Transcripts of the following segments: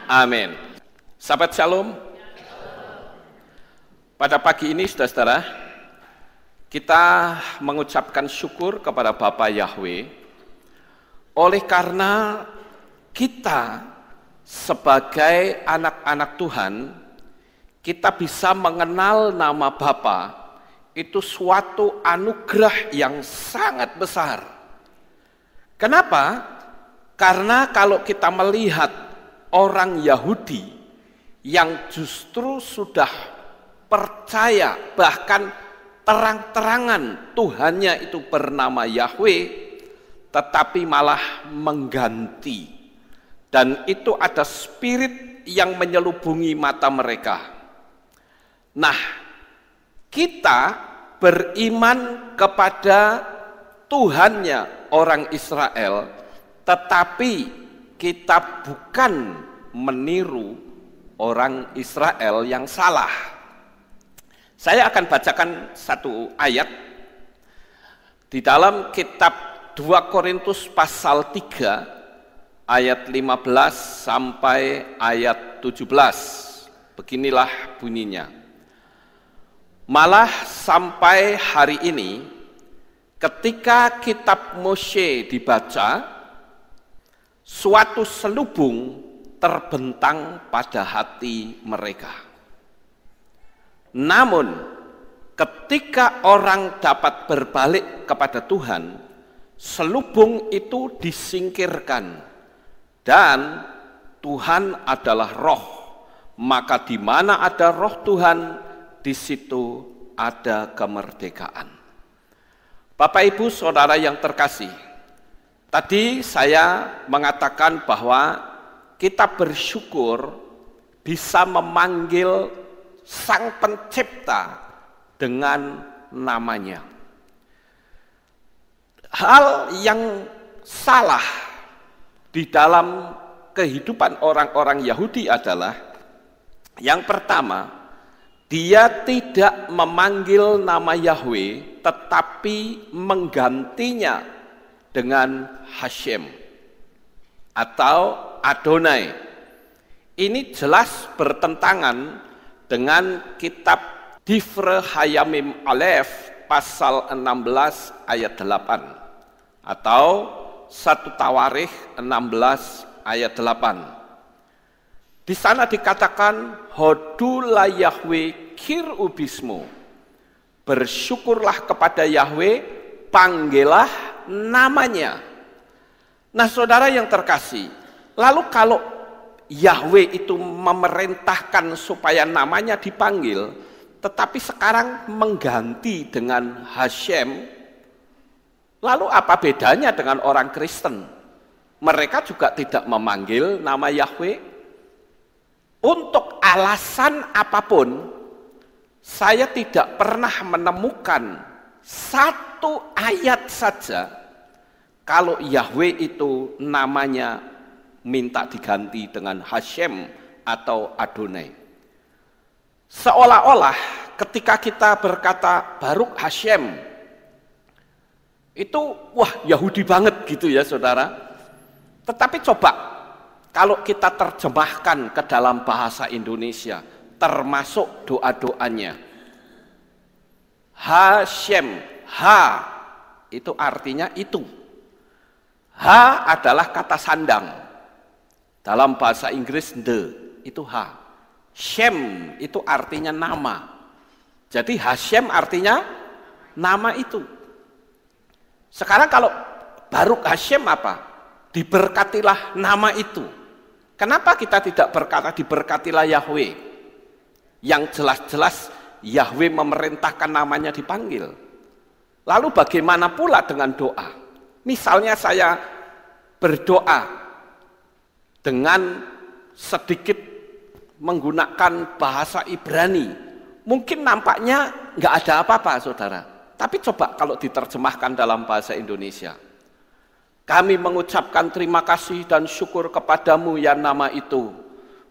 Amin. Sahabat Shalom, pada pagi ini saudara-saudara, kita mengucapkan syukur kepada Bapa Yahweh oleh karena kita sebagai anak-anak Tuhan, kita bisa mengenal nama Bapa, itu suatu anugerah yang sangat besar. Kenapa? Karena kalau kita melihat orang Yahudi yang justru sudah percaya, bahkan terang-terangan Tuhannya itu bernama Yahweh, tetapi malah mengganti. Dan itu ada spirit yang menyelubungi mata mereka. Nah, kita beriman kepada Tuhannya orang Israel, tetapi kita bukan meniru orang Israel yang salah. Saya akan bacakan satu ayat di dalam kitab 2 Korintus pasal 3 ayat 15 sampai ayat 17. Beginilah bunyinya. Malah sampai hari ini, ketika kitab Mose dibaca, suatu selubung terbentang pada hati mereka. Namun, ketika orang dapat berbalik kepada Tuhan, selubung itu disingkirkan, dan Tuhan adalah roh, maka di mana ada roh Tuhan, di situ ada kemerdekaan. Bapak Ibu Saudara yang terkasih, tadi saya mengatakan bahwa kita bersyukur bisa memanggil Sang Pencipta dengan namanya. Hal yang salah di dalam kehidupan orang-orang Yahudi adalah, yang pertama, dia tidak memanggil nama Yahweh, tetapi menggantinya dengan Hashem atau Adonai. Ini jelas bertentangan dengan kitab Difre Hayamim Aleph pasal 16 ayat 8 atau 1 Tawarikh 16 ayat 8. Di sana dikatakan Hodula Yahweh kirubismu, bersyukurlah kepada Yahweh, panggillah namanya. Nah saudara yang terkasih, lalu kalau Yahweh itu memerintahkan supaya namanya dipanggil, tetapi sekarang mengganti dengan Hashem, lalu apa bedanya dengan orang Kristen? Mereka juga tidak memanggil nama Yahweh. Untuk alasan apapun, saya tidak pernah menemukan satu ayat saja kalau Yahweh itu namanya minta diganti dengan Hashem atau Adonai. Seolah-olah ketika kita berkata Baruch Hashem, itu wah Yahudi banget gitu ya saudara. Tetapi coba kalau kita terjemahkan ke dalam bahasa Indonesia, termasuk doa-doanya. Hashem, ha itu artinya itu. Ha adalah kata sandang. Dalam bahasa Inggris the itu ha. Shem itu artinya nama. Jadi Hashem artinya nama itu. Sekarang kalau Baruch Hashem apa? Diberkatilah nama itu. Kenapa kita tidak berkata diberkatilah Yahweh? Yang jelas-jelas Yahweh memerintahkan namanya dipanggil. Lalu bagaimana pula dengan doa? Misalnya saya berdoa dengan sedikit menggunakan bahasa Ibrani. Mungkin nampaknya nggak ada apa-apa saudara. Tapi coba kalau diterjemahkan dalam bahasa Indonesia. Kami mengucapkan terima kasih dan syukur kepadamu ya nama itu.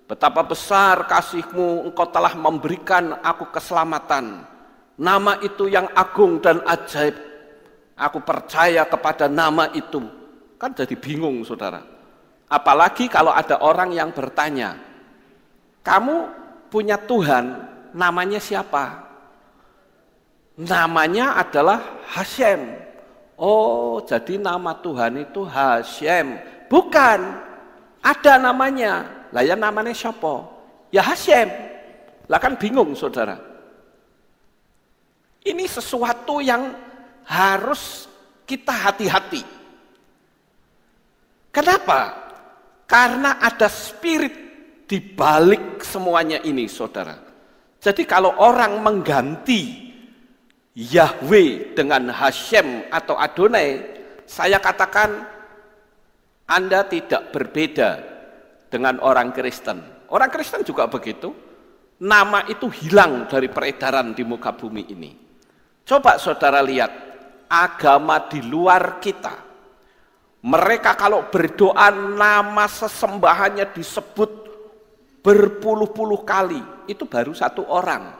Betapa besar kasih-Mu, Engkau telah memberikan aku keselamatan. Nama itu yang agung dan ajaib. Aku percaya kepada nama itu. Kan jadi bingung saudara. Apalagi kalau ada orang yang bertanya, Kamu punya Tuhan, namanya siapa? Namanya adalah Hashem. Oh, jadi nama Tuhan itu Hashem. Bukan, ada namanya. Lah ya namanya siapa? Ya Hashem. Lah kan bingung saudara. Ini sesuatu yang harus kita hati-hati. Kenapa? Karena ada spirit di balik semuanya ini, saudara. Jadi kalau orang mengganti Yahweh dengan Hashem atau Adonai, saya katakan Anda tidak berbeda dengan orang Kristen. Orang Kristen juga begitu. Nama itu hilang dari peredaran di muka bumi ini. Coba saudara lihat agama di luar kita. Mereka kalau berdoa nama sesembahannya disebut berpuluh-puluh kali. Itu baru satu orang.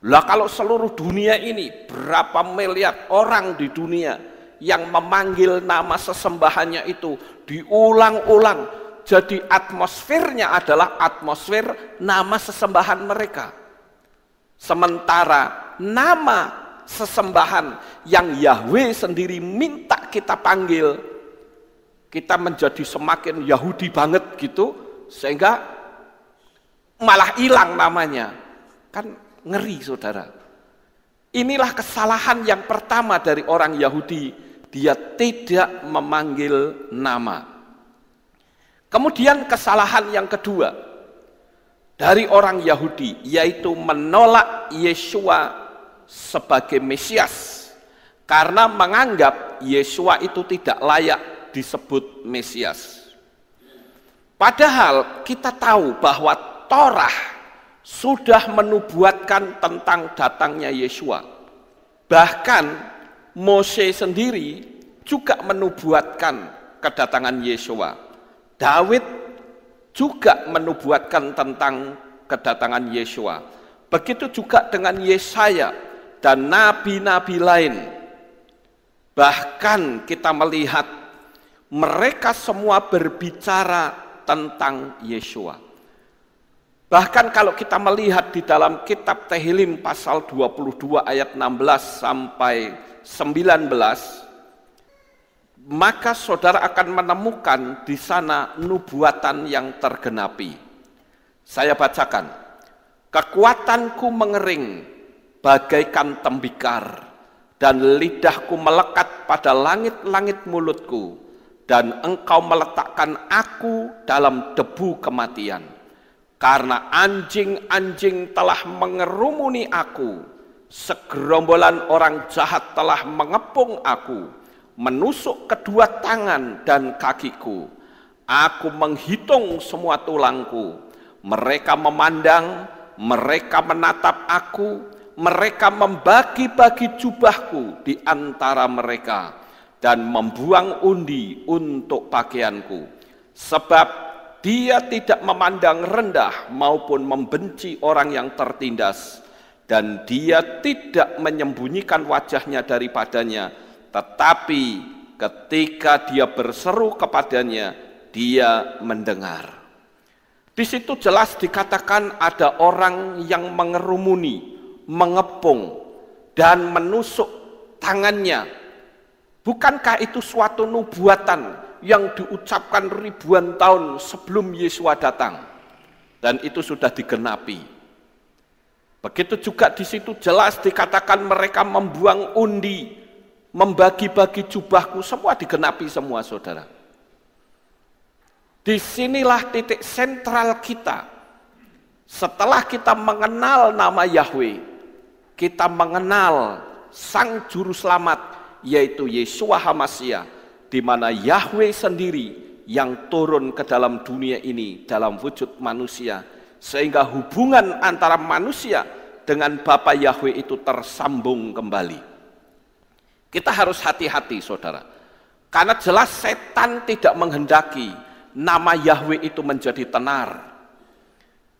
Lah kalau seluruh dunia ini berapa miliar orang di dunia yang memanggil nama sesembahannya itu diulang-ulang. Jadi atmosfernya adalah atmosfer nama sesembahan mereka. Sementara nama sesembahan yang Yahweh sendiri minta kita panggil, kita menjadi semakin Yahudi banget gitu, sehingga malah hilang namanya. Kan ngeri saudara. Inilah kesalahan yang pertama dari orang Yahudi, dia tidak memanggil nama. Kemudian kesalahan yang kedua dari orang Yahudi, yaitu menolak Yesua sebagai Mesias, karena menganggap Yesua itu tidak layak disebut Mesias. Padahal kita tahu bahwa Torah sudah menubuatkan tentang datangnya Yesua. Bahkan Mose sendiri juga menubuatkan kedatangan Yesua. Daud juga menubuatkan tentang kedatangan Yesua. Begitu juga dengan Yesaya dan nabi-nabi lain. Bahkan kita melihat mereka semua berbicara tentang Yesua. Bahkan kalau kita melihat di dalam kitab Tehillim pasal 22 ayat 16 sampai 19, maka saudara akan menemukan di sana nubuatan yang tergenapi. Saya bacakan. Kekuatanku mengering bagaikan tembikar, dan lidahku melekat pada langit-langit mulutku, dan engkau meletakkan aku dalam debu kematian. Karena anjing-anjing telah mengerumuni aku, segerombolan orang jahat telah mengepung aku, menusuk kedua tangan dan kakiku. Aku menghitung semua tulangku. Mereka memandang, mereka menatap aku, mereka membagi-bagi jubahku di antara mereka dan membuang undi untuk pakaianku. Sebab dia tidak memandang rendah maupun membenci orang yang tertindas, dan dia tidak menyembunyikan wajahnya daripadanya, tetapi ketika dia berseru kepadanya, dia mendengar. Di situ jelas dikatakan ada orang yang mengerumuni, mengepung, dan menusuk tangannya. Bukankah itu suatu nubuatan yang diucapkan ribuan tahun sebelum Yesua datang? Dan itu sudah digenapi. Begitu juga di situ jelas dikatakan mereka membuang undi, membagi-bagi jubahku, semua digenapi semua saudara. Disinilah titik sentral kita. Setelah kita mengenal nama Yahweh, kita mengenal Sang Juru Selamat, yaitu Yesua HaMasyiah, di mana Yahweh sendiri yang turun ke dalam dunia ini dalam wujud manusia, sehingga hubungan antara manusia dengan Bapa Yahweh itu tersambung kembali. Kita harus hati-hati saudara, karena jelas setan tidak menghendaki nama Yahweh itu menjadi tenar.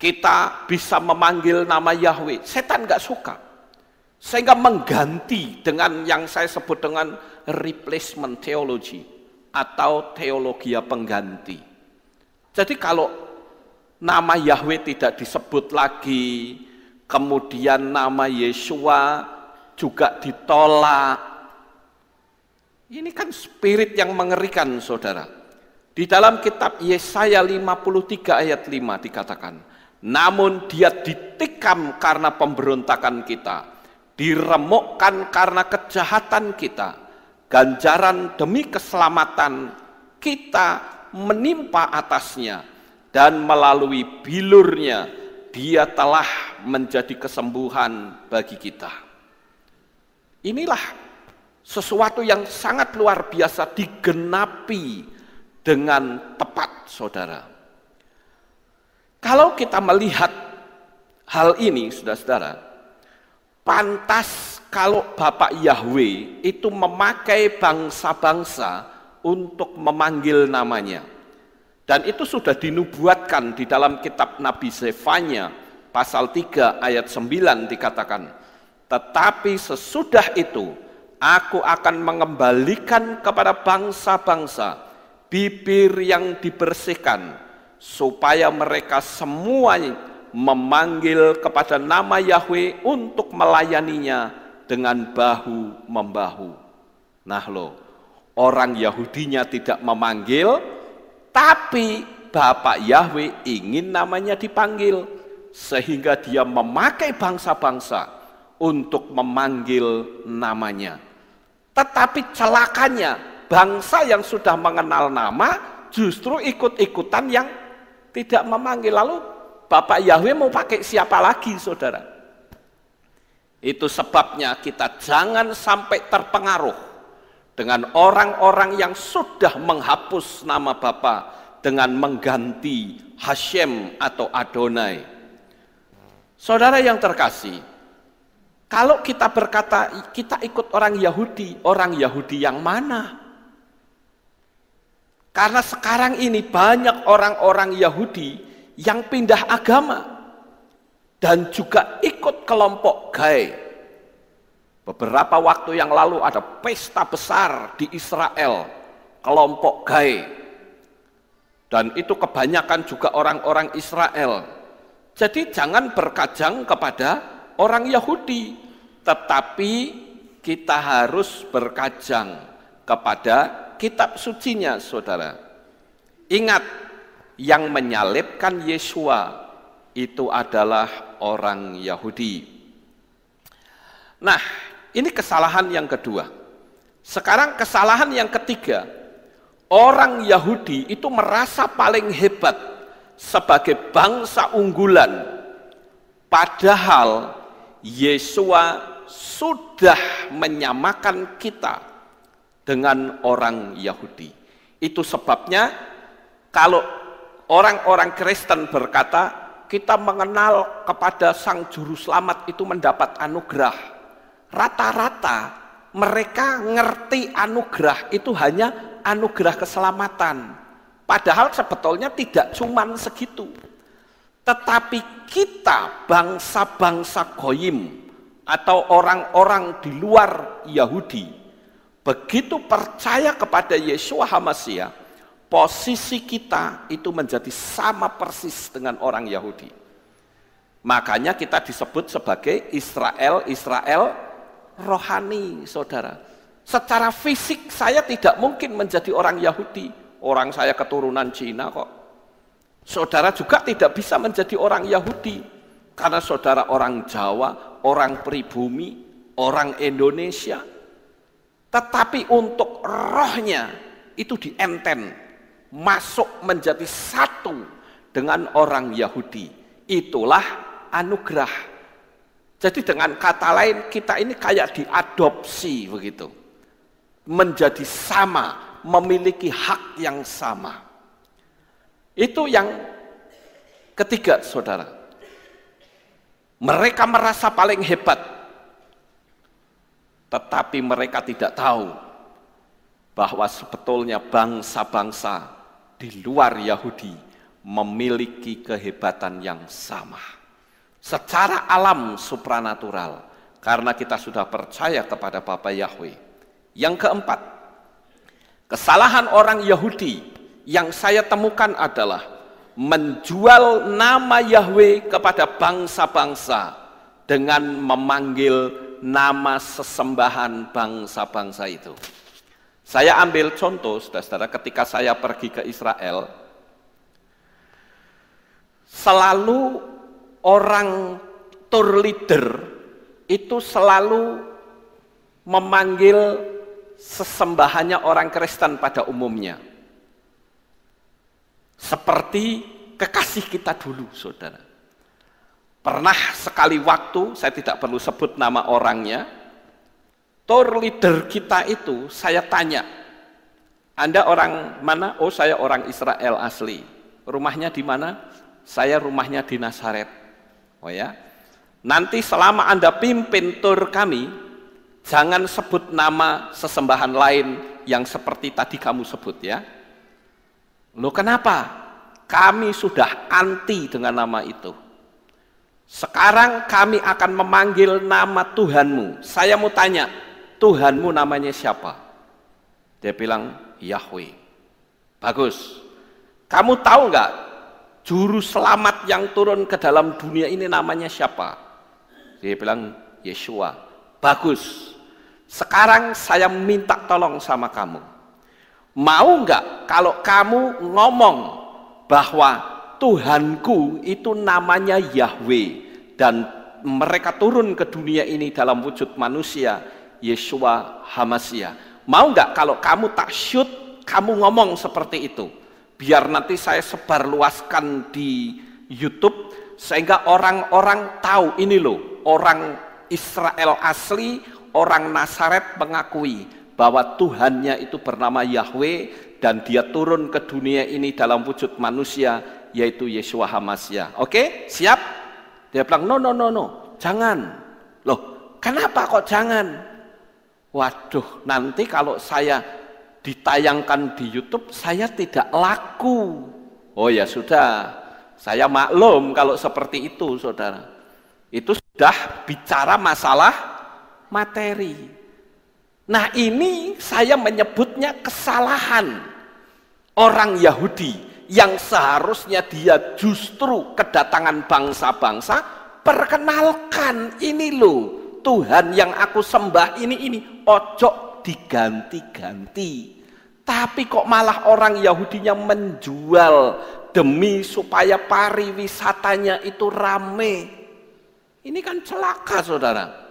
Kita bisa memanggil nama Yahweh, setan gak suka, sehingga mengganti dengan yang saya sebut dengan replacement theology atau teologia pengganti. Jadi kalau nama Yahweh tidak disebut lagi, kemudian nama Yeshua juga ditolak. Ini kan spirit yang mengerikan, saudara. Di dalam kitab Yesaya 53 ayat 5 dikatakan, namun dia ditikam karena pemberontakan kita, diremukkan karena kejahatan kita, ganjaran demi keselamatan kita menimpa atasnya, dan melalui bilurnya dia telah menjadi kesembuhan bagi kita. Inilah sesuatu yang sangat luar biasa digenapi dengan tepat, saudara. Kalau kita melihat hal ini, saudara-saudara, pantas kalau Bapak Yahweh itu memakai bangsa-bangsa untuk memanggil namanya. Dan itu sudah dinubuatkan di dalam kitab Nabi Zefanya pasal 3 ayat 9 dikatakan, tetapi sesudah itu aku akan mengembalikan kepada bangsa-bangsa bibir yang dibersihkan, supaya mereka semua memanggil kepada nama Yahweh untuk melayaninya dengan bahu-membahu. Nah loh, orang Yahudinya tidak memanggil, tapi Bapak Yahweh ingin namanya dipanggil, sehingga dia memakai bangsa-bangsa untuk memanggil namanya. Tetapi celakanya, bangsa yang sudah mengenal nama justru ikut-ikutan yang tidak memanggil. Lalu Bapak Yahweh mau pakai siapa lagi, saudara? Itu sebabnya kita jangan sampai terpengaruh dengan orang-orang yang sudah menghapus nama Bapa dengan mengganti Hashem atau Adonai. Saudara yang terkasih, kalau kita berkata kita ikut orang Yahudi yang mana? Karena sekarang ini banyak orang-orang Yahudi yang pindah agama dan juga ikut kelompok Gai. Beberapa waktu yang lalu ada pesta besar di Israel, kelompok Gai. Dan itu kebanyakan juga orang-orang Israel. Jadi jangan berkajang kepada orang Yahudi, tetapi kita harus berkajang kepada kitab sucinya, saudara. Ingat, yang menyalibkan Yeshua itu adalah orang Yahudi. Nah, ini kesalahan yang kedua. Sekarang kesalahan yang ketiga, orang Yahudi itu merasa paling hebat sebagai bangsa unggulan, padahal Yeshua sudah menyamakan kita dengan orang Yahudi. Itu sebabnya kalau orang-orang Kristen berkata kita mengenal kepada Sang Juru Selamat itu mendapat anugerah, rata-rata mereka ngerti anugerah itu hanya anugerah keselamatan. Padahal sebetulnya tidak cuman segitu. Tetapi kita bangsa-bangsa Goyim atau orang-orang di luar Yahudi, begitu percaya kepada Yeshua HaMashiach, posisi kita itu menjadi sama persis dengan orang Yahudi. Makanya kita disebut sebagai Israel rohani, saudara. Secara fisik saya tidak mungkin menjadi orang Yahudi. Orang saya keturunan Cina kok. Saudara juga tidak bisa menjadi orang Yahudi. Karena saudara orang Jawa, orang pribumi, orang Indonesia. Tetapi untuk rohnya itu dienten. Masuk menjadi satu dengan orang Yahudi. Itulah anugerah. Jadi dengan kata lain kita ini kayak diadopsi begitu. Menjadi sama, memiliki hak yang sama. Itu yang ketiga, saudara. Mereka merasa paling hebat. Tetapi mereka tidak tahu bahwa sebetulnya bangsa-bangsa di luar Yahudi memiliki kehebatan yang sama. Secara alam supranatural, karena kita sudah percaya kepada Bapa Yahweh. Yang keempat, kesalahan orang Yahudi yang saya temukan adalah menjual nama Yahweh kepada bangsa-bangsa dengan memanggil nama sesembahan bangsa-bangsa itu. Saya ambil contoh, saudara-saudara, ketika saya pergi ke Israel, selalu orang tour leader itu selalu memanggil sesembahannya orang Kristen pada umumnya. Seperti kekasih kita dulu, saudara. Pernah sekali waktu, saya tidak perlu sebut nama orangnya, tour leader kita itu saya tanya, Anda orang mana? Oh, saya orang Israel asli. Rumahnya di mana? Saya rumahnya di Nazaret. Oh ya, nanti selama Anda pimpin tur kami, jangan sebut nama sesembahan lain yang seperti tadi kamu sebut ya. Loh kenapa? Kami sudah anti dengan nama itu. Sekarang kami akan memanggil nama Tuhanmu. Saya mau tanya, Tuhanmu namanya siapa? Dia bilang, Yahweh. Bagus. Kamu tahu nggak, juru selamat yang turun ke dalam dunia ini namanya siapa? Dia bilang, Yeshua. Bagus. Sekarang saya minta tolong sama kamu. Mau nggak kalau kamu ngomong bahwa Tuhanku itu namanya Yahweh dan mereka turun ke dunia ini dalam wujud manusia, Yeshua HaMashiach. Mau nggak kalau kamu tak shoot, kamu ngomong seperti itu? Biar nanti saya sebarluaskan di YouTube sehingga orang-orang tahu ini loh, orang Israel asli, orang Nazaret mengakui bahwa Tuhannya itu bernama Yahweh dan dia turun ke dunia ini dalam wujud manusia, yaitu Yeshua HaMashiach. Oke, siap? Dia bilang, no, jangan. Loh, kenapa kok jangan? Waduh, nanti kalau saya ditayangkan di YouTube, saya tidak laku. Oh ya sudah, saya maklum kalau seperti itu, saudara. Itu sudah bicara masalah materi. Nah ini saya menyebutnya kesalahan orang Yahudi yang seharusnya dia justru kedatangan bangsa-bangsa, perkenalkan ini loh Tuhan yang aku sembah ini, ojo diganti-ganti. Tapi kok malah orang Yahudinya menjual demi supaya pariwisatanya itu rame. Ini kan celaka, saudara.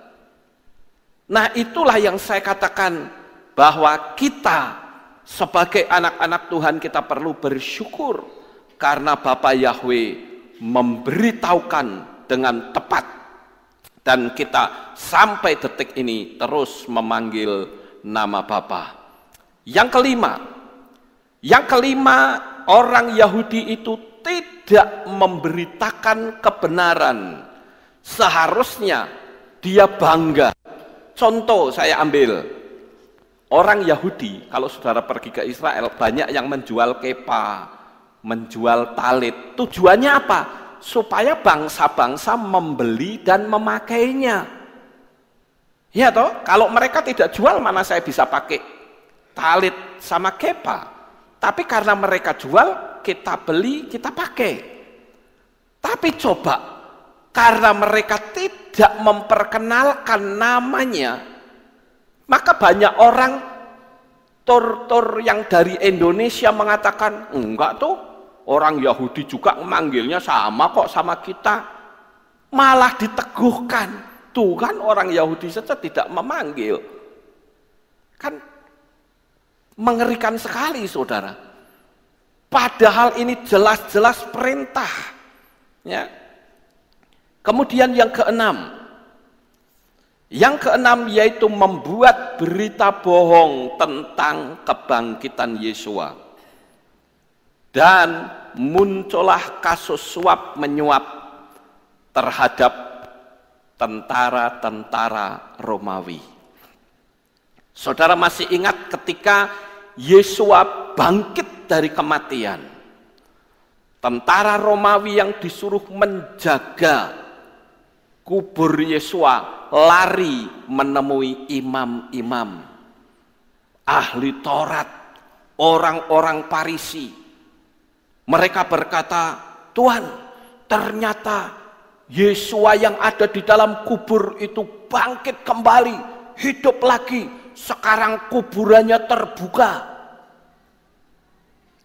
Nah itulah yang saya katakan bahwa kita sebagai anak-anak Tuhan kita perlu bersyukur karena Bapa Yahweh memberitahukan dengan tepat dan kita sampai detik ini terus memanggil nama Bapa. Yang kelima, orang Yahudi itu tidak memberitakan kebenaran. Seharusnya dia bangga. Contoh saya ambil, orang Yahudi kalau saudara pergi ke Israel banyak yang menjual kepa, menjual talit. Tujuannya apa? Supaya bangsa-bangsa membeli dan memakainya. Ya toh, kalau mereka tidak jual mana saya bisa pakai talit sama kepa. Tapi karena mereka jual, kita beli, kita pakai. Tapi coba, karena mereka tidak memperkenalkan namanya, maka banyak orang tur-tur yang dari Indonesia mengatakan, enggak tuh, orang Yahudi juga memanggilnya sama kok sama kita. Malah diteguhkan, tuh kan orang Yahudi saja tidak memanggil. Kan mengerikan sekali, saudara. Padahal ini jelas-jelas perintah. Ya. Kemudian yang keenam yaitu membuat berita bohong tentang kebangkitan Yeshua. Dan muncullah kasus suap menyuap terhadap tentara-tentara Romawi. Saudara masih ingat ketika Yeshua bangkit dari kematian, tentara Romawi yang disuruh menjaga kubur Yeshua lari menemui imam-imam, ahli Taurat, orang-orang Farisi. Mereka berkata, Tuhan, ternyata Yesua yang ada di dalam kubur itu bangkit kembali, hidup lagi. Sekarang kuburannya terbuka.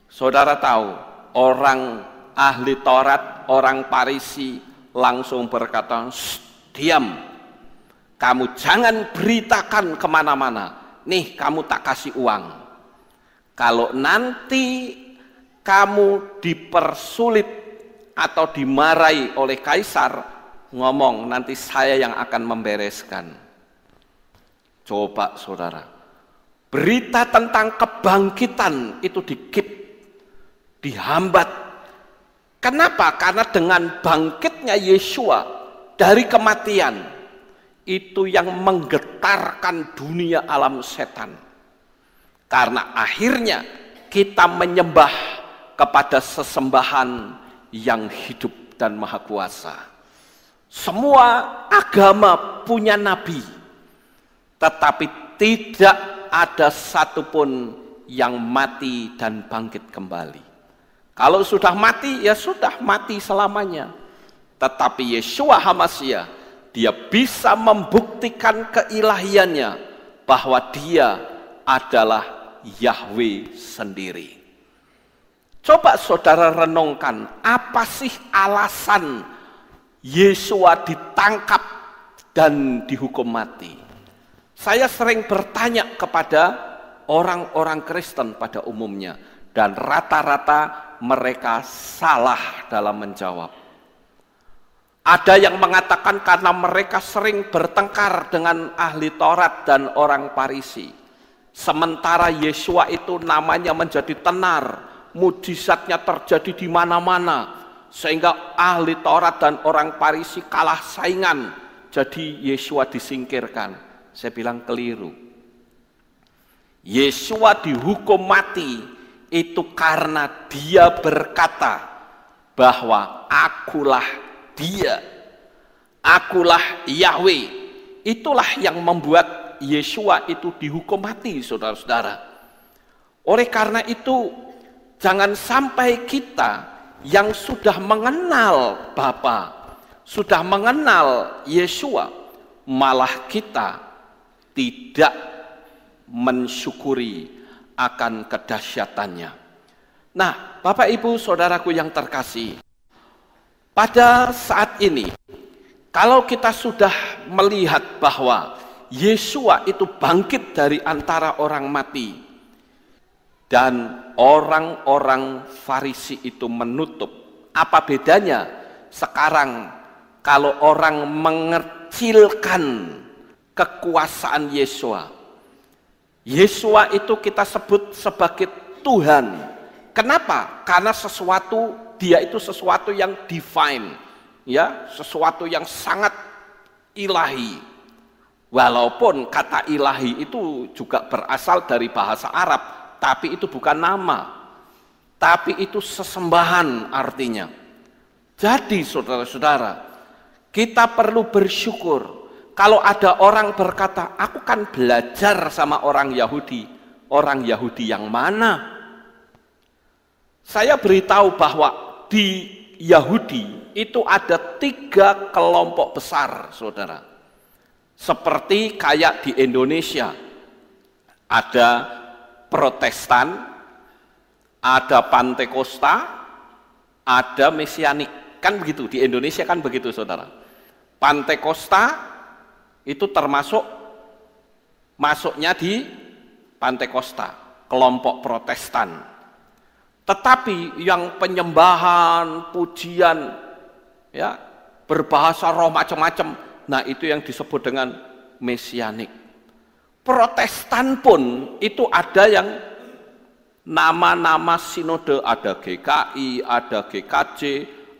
Saudara tahu, orang ahli Taurat, orang Farisi langsung berkata, diam, kamu jangan beritakan kemana-mana. Nih, kamu tak kasih uang. Kalau nanti kamu dipersulit atau dimarahi oleh kaisar, ngomong, nanti saya yang akan membereskan. Coba saudara, berita tentang kebangkitan itu dihambat. Kenapa? Karena dengan bangkitnya Yesua dari kematian, itu yang menggetarkan dunia alam setan. Karena akhirnya kita menyembah kepada sesembahan yang hidup dan maha kuasa. Semua agama punya nabi, tetapi tidak ada satupun yang mati dan bangkit kembali. Kalau sudah mati, ya sudah mati selamanya. Tetapi Yeshua HaMasyiah, dia bisa membuktikan keilahiannya bahwa dia adalah Yahweh sendiri. Coba saudara renungkan, apa sih alasan Yesua ditangkap dan dihukum mati? Saya sering bertanya kepada orang-orang Kristen pada umumnya, dan rata-rata mereka salah dalam menjawab. Ada yang mengatakan karena mereka sering bertengkar dengan ahli Taurat dan orang Farisi. Sementara Yesua itu namanya menjadi tenar, mujizatnya terjadi di mana-mana, sehingga ahli Taurat dan orang Farisi kalah saingan, jadi Yesua disingkirkan. Saya bilang keliru. Yesua dihukum mati itu karena dia berkata bahwa akulah dia, akulah Yahweh. Itulah yang membuat Yesua itu dihukum mati, saudara-saudara. Oleh karena itu, jangan sampai kita yang sudah mengenal Bapa, sudah mengenal Yesua, malah kita tidak mensyukuri akan kedahsyatannya. Nah, Bapak Ibu Saudaraku yang terkasih, pada saat ini, kalau kita sudah melihat bahwa Yesua itu bangkit dari antara orang mati, dan orang-orang Farisi itu menutup. Apa bedanya sekarang kalau orang mengecilkan kekuasaan Yesua? Yesua itu kita sebut sebagai Tuhan. Kenapa? Karena dia itu sesuatu yang divine, ya, sesuatu yang sangat ilahi. Walaupun kata ilahi itu juga berasal dari bahasa Arab, tapi itu bukan nama, tapi itu sesembahan artinya. Jadi saudara-saudara, kita perlu bersyukur kalau ada orang berkata, aku kan belajar sama orang Yahudi. Orang Yahudi yang mana? Saya beritahu bahwa di Yahudi itu ada 3 kelompok besar, saudara. Seperti kayak di Indonesia, ada Protestan, ada Pantekosta, ada Mesianik. Kan begitu, di Indonesia kan begitu, saudara. Pantekosta itu masuknya di Pantekosta, kelompok Protestan. Tetapi yang penyembahan, pujian, ya, berbahasa roh macam-macam, nah itu yang disebut dengan Mesianik. Protestan pun itu ada yang nama-nama sinode, ada GKI, ada GKJ,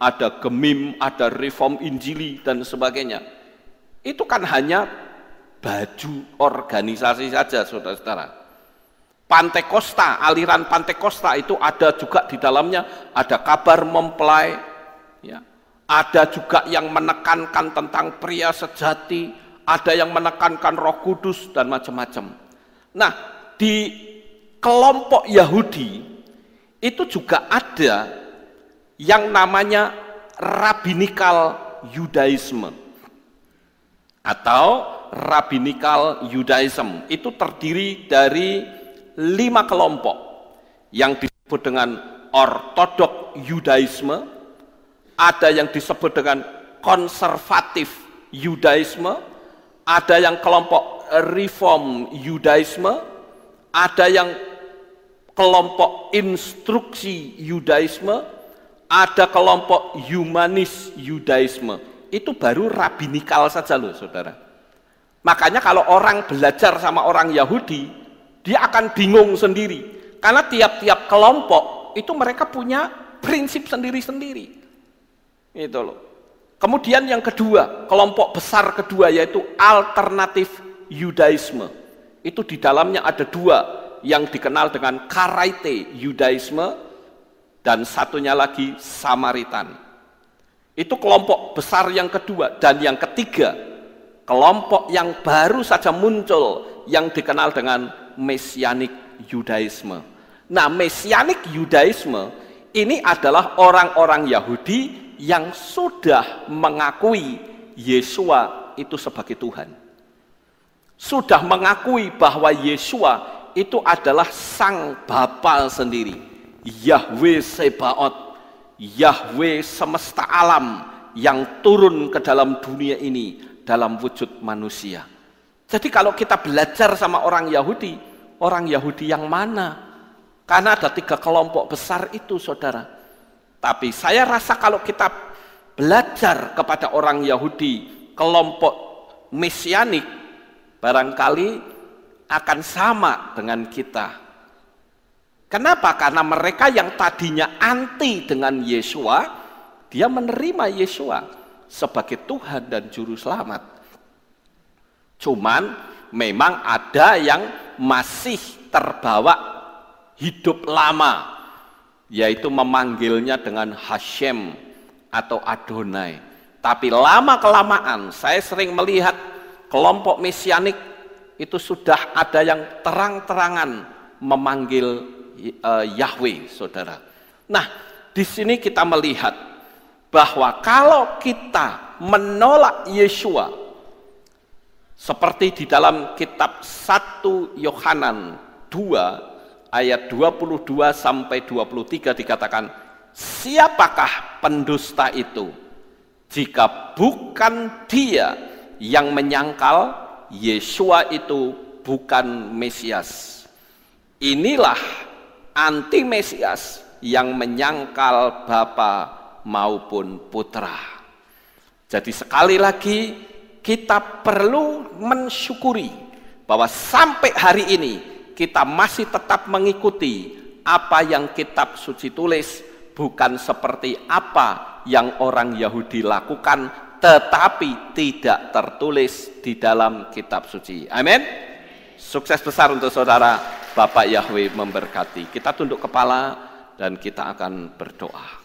ada Gemim, ada Reform Injili dan sebagainya. Itu kan hanya baju organisasi saja, saudara-saudara. Pantekosta, aliran Pantekosta itu ada juga di dalamnya, ada kabar mempelai, ya. Ada juga yang menekankan tentang pria sejati, ada yang menekankan Roh Kudus dan macam-macam. Nah, di kelompok Yahudi itu juga ada yang namanya Rabbinical Judaism atau Rabbinical Judaism. Itu terdiri dari 5 kelompok yang disebut dengan Orthodox Judaism, ada yang disebut dengan Konservatif Judaism, ada yang kelompok Reform Judaism, ada yang kelompok Instruksi Judaism, ada kelompok Humanis Judaism. Itu baru rabbinikal saja loh saudara. Makanya kalau orang belajar sama orang Yahudi, dia akan bingung sendiri. Karena tiap-tiap kelompok itu mereka punya prinsip sendiri-sendiri. Itu loh. Kemudian yang kedua, kelompok besar kedua yaitu Alternatif Judaisme. Itu di dalamnya ada 2 yang dikenal dengan Karaite Judaisme dan satunya lagi Samaritan. Itu kelompok besar yang kedua. Dan yang ketiga, kelompok yang baru saja muncul yang dikenal dengan Messianic Judaisme. Nah, Messianic Judaisme ini adalah orang-orang Yahudi yang sudah mengakui Yesua itu sebagai Tuhan. Sudah mengakui bahwa Yesua itu adalah Sang Bapa sendiri, Yahweh Sebaot, Yahweh semesta alam yang turun ke dalam dunia ini dalam wujud manusia. Jadi kalau kita belajar sama orang Yahudi yang mana? Karena ada 3 kelompok besar itu saudara. Tapi saya rasa kalau kita belajar kepada orang Yahudi kelompok Mesianik, barangkali akan sama dengan kita. Kenapa? Karena mereka yang tadinya anti dengan Yesua, dia menerima Yesua sebagai Tuhan dan Juru Selamat. Cuman memang ada yang masih terbawa hidup lama, yaitu memanggilnya dengan Hashem atau Adonai. Tapi lama-kelamaan saya sering melihat kelompok Mesianik itu sudah ada yang terang-terangan memanggil Yahweh, saudara. Nah, di sini kita melihat bahwa kalau kita menolak Yesua, seperti di dalam kitab 1 Yohanan 2 ayat 22 sampai 23 dikatakan, siapakah pendusta itu jika bukan dia yang menyangkal Yesua itu bukan Mesias. Inilah anti Mesias yang menyangkal Bapa maupun Putra. Jadi sekali lagi kita perlu mensyukuri bahwa sampai hari ini kita masih tetap mengikuti apa yang kitab suci tulis, bukan seperti apa yang orang Yahudi lakukan, tetapi tidak tertulis di dalam kitab suci. Amin. Sukses besar untuk saudara. Bapak Yahweh memberkati. Kita tunduk kepala dan kita akan berdoa.